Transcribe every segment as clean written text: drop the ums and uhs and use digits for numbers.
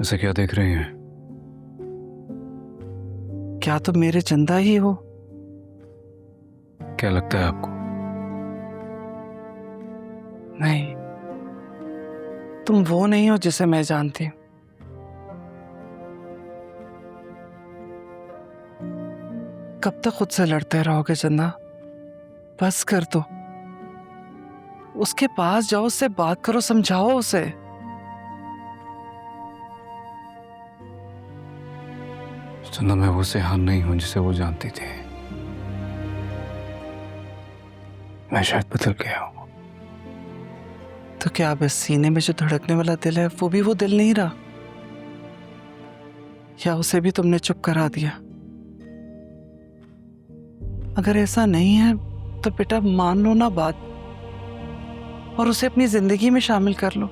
ऐसे क्या देख रही हैं? क्या तुम मेरे चंदा ही हो? क्या लगता है आपको? नहीं, तुम वो नहीं हो जिसे मैं जानती हूं। कब तक खुद से लड़ते रहोगे चंदा? बस कर दो। उसके पास जाओ, उससे बात करो, समझाओ उसे। चंदा, मैं वो सेहान नहीं हूं जिसे वो जानती थी। मैं शायद बदल गया हूं। तो क्या बस सीने में जो धड़कने वाला दिल है वो भी वो दिल नहीं रहा? या उसे भी तुमने चुप करा दिया? अगर ऐसा नहीं है तो बेटा मान लो ना बात और उसे अपनी जिंदगी में शामिल कर लो।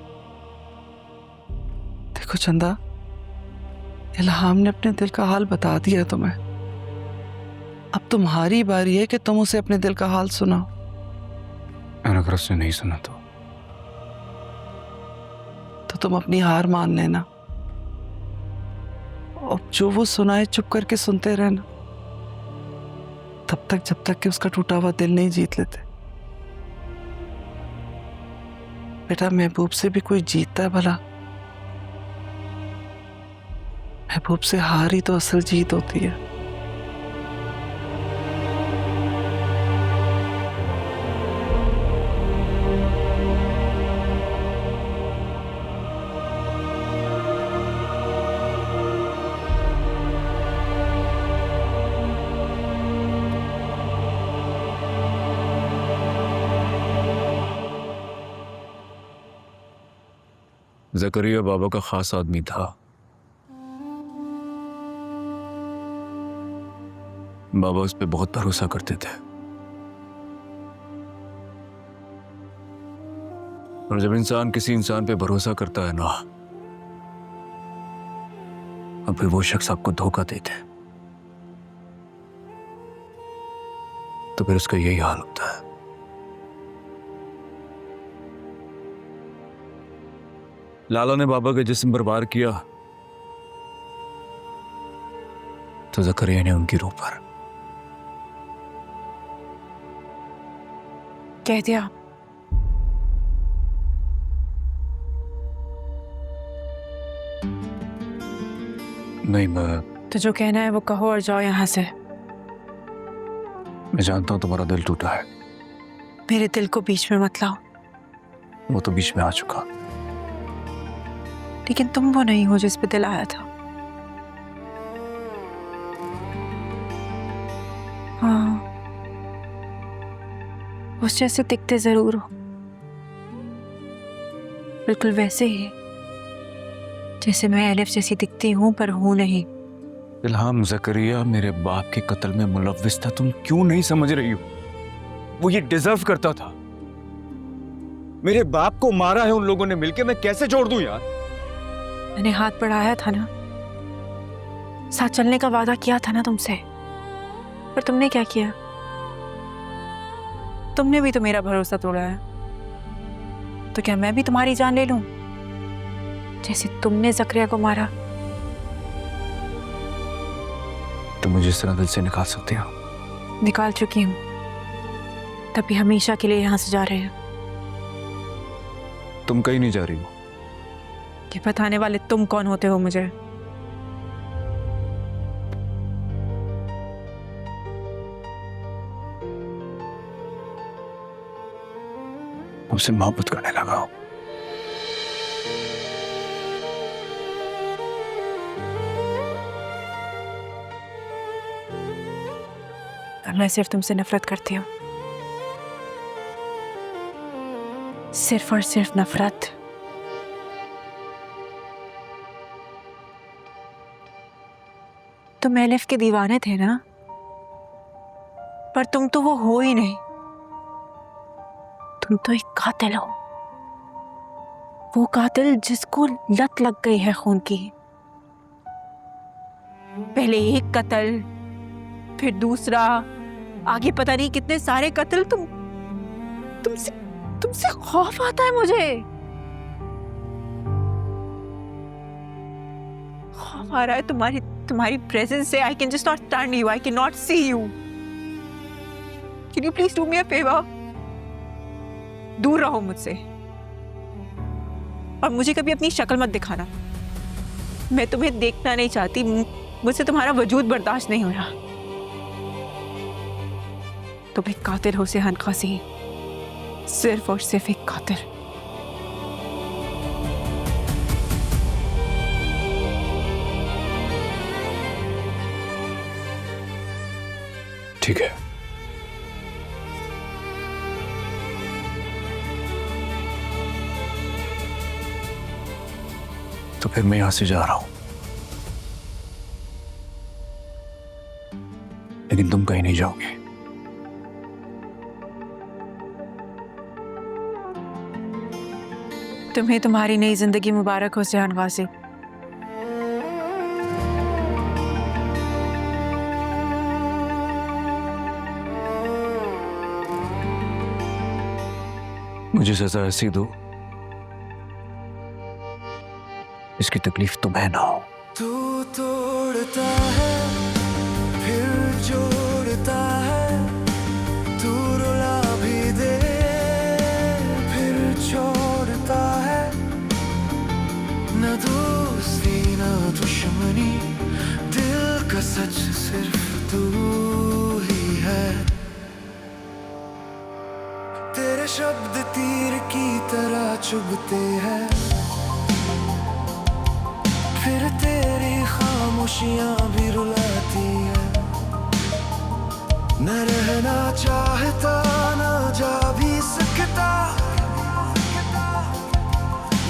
देखो चंदा, इल्हाम ने अपने दिल का हाल बता दिया तुम्हें। अब तुम्हारी बारी है कि तुम उसे अपने दिल का हाल सुनाओ। और अगर उसने नहीं सुना तो तुम अपनी हार मान लेना और जो वो सुनाए चुप करके सुनते रहना, तब तक जब तक कि उसका टूटा हुआ दिल नहीं जीत लेते। बेटा महबूब से भी कोई जीतता है भला? महबूब से हार ही तो असल जीत होती है। ज़करिया बाबा का खास आदमी था। बाबा उस पर बहुत भरोसा करते थे और जब इंसान किसी इंसान पे भरोसा करता है ना, और फिर वो शख्स आपको धोखा देते हैं, तो फिर उसका यही हाल होता है। लाला ने बाबा का जिस्म बर्बाद किया तो ज़करिया ने उनकी रूह पर कह दिया। नहीं, मैं तो जो कहना है वो कहो और जाओ यहाँ से। जानता हूं तुम्हारा दिल टूटा है। मेरे दिल को बीच में मत लाओ। वो तो बीच में आ चुका। लेकिन तुम वो नहीं हो जिस पे दिल आया था। हाँ, उस जैसे दिखते जरूर हो, बिल्कुल वैसे ही जैसे मैं एलिफ जैसी दिखती हूं पर हूं नहीं। इल्हाम ज़करिया मेरे बाप के कत्ल में मुलव्विस था। तुम क्यों नहीं समझ रही हो? वो ये डिजर्व करता था। मेरे बाप को मारा है उन लोगों ने मिलके, मैं कैसे छोड़ दूं यार? मैंने हाथ बढ़ाया था ना, साथ चलने का वादा किया था ना तुमसे, पर तुमने क्या किया? तुमने भी तो मेरा भरोसा तोड़ा है। तो क्या मैं भी तुम्हारी जान ले लूं जैसे तुमने ज़करिया को मारा? तुम मुझे इस तरह दिल से निकाल सकती हो? निकाल चुकी हूं, तभी हमेशा के लिए यहां से जा रहे हैं। तुम कहीं नहीं जा रही हो। ये बताने वाले तुम कौन होते हो मुझे? मुझसे मोहब्बत करने लगा हो। मैं सिर्फ तुमसे नफरत करती हूँ, सिर्फ और सिर्फ नफरत। तुम एलिफ के दीवाने थे ना, पर तुम तो वो हो ही नहीं। तुम तो एक कातिल हो, वो कातिल जिसको लत लग गई है खून की। पहले एक कत्ल, फिर दूसरा, आगे पता नहीं कितने सारे कत्ल। तुमसे खौफ आता है मुझे। आ रहा है तुम्हारी प्रेजेंस से। I can just not stand you, I can not see you. Can you please do me a favour? दूर रहो मुझसे और मुझे कभी अपनी शक्ल मत दिखाना। मैं तुम्हें देखना नहीं चाहती, मुझसे तुम्हारा वजूद बर्दाश्त नहीं हो रहा। तुम एक कातिल हो सेहन कासी, सिर्फ और सिर्फ एक कातिल। ठीक है, तो फिर मैं यहां से जा रहा हूं, लेकिन तुम कहीं नहीं जाओगे। तुम्हें तुम्हारी नई जिंदगी मुबारक हो सेहन कासी। मुझे सजा ऐसी दो इसकी तकलीफ तुम्हें ना हो। तू तोड़ता है फिर जोड़ता है, तू रुला भी दे फिर छोड़ता है। न दोस्ती न दुश्मनी, दिल का सच सिर्फ तू ही है। तेरे शब्द तीर की तरह चुभते हैं, फिर तेरी खामोशियां भी रुलाती है। न रहना चाहता न जा भी सकता,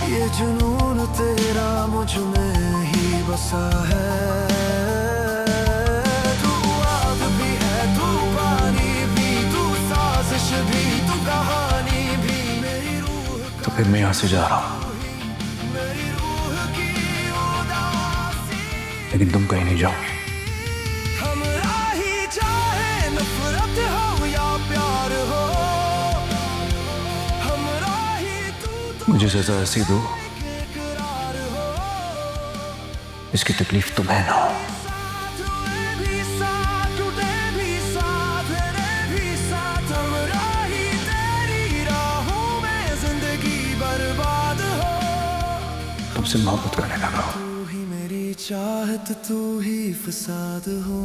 ये जुनून तेरा मुझ में ही बसा है। तू आग भी है, तू पानी भी, तू साजिश भी, तू कहानी भी। मेरी रूह तो फिर मैं यहां से जा रहा हूं, लेकिन तुम कहीं नहीं जाओगे। हमरा ही चाहे नफरत हो या प्यार हो, हमरा ही तू मुझे सजा ऐसी दो इकरार हो। इसकी तकलीफ तुम्हें ना हो। साथ हुए भी साथ, टूटे भी साथ, रहे भी साथ। हमरा ही तेरी राहों में जिंदगी बर्बाद हो। तुमसे मोहब्बत करने लगा हूं। तू ही मेरी चाहत, तू ही फसाद हो।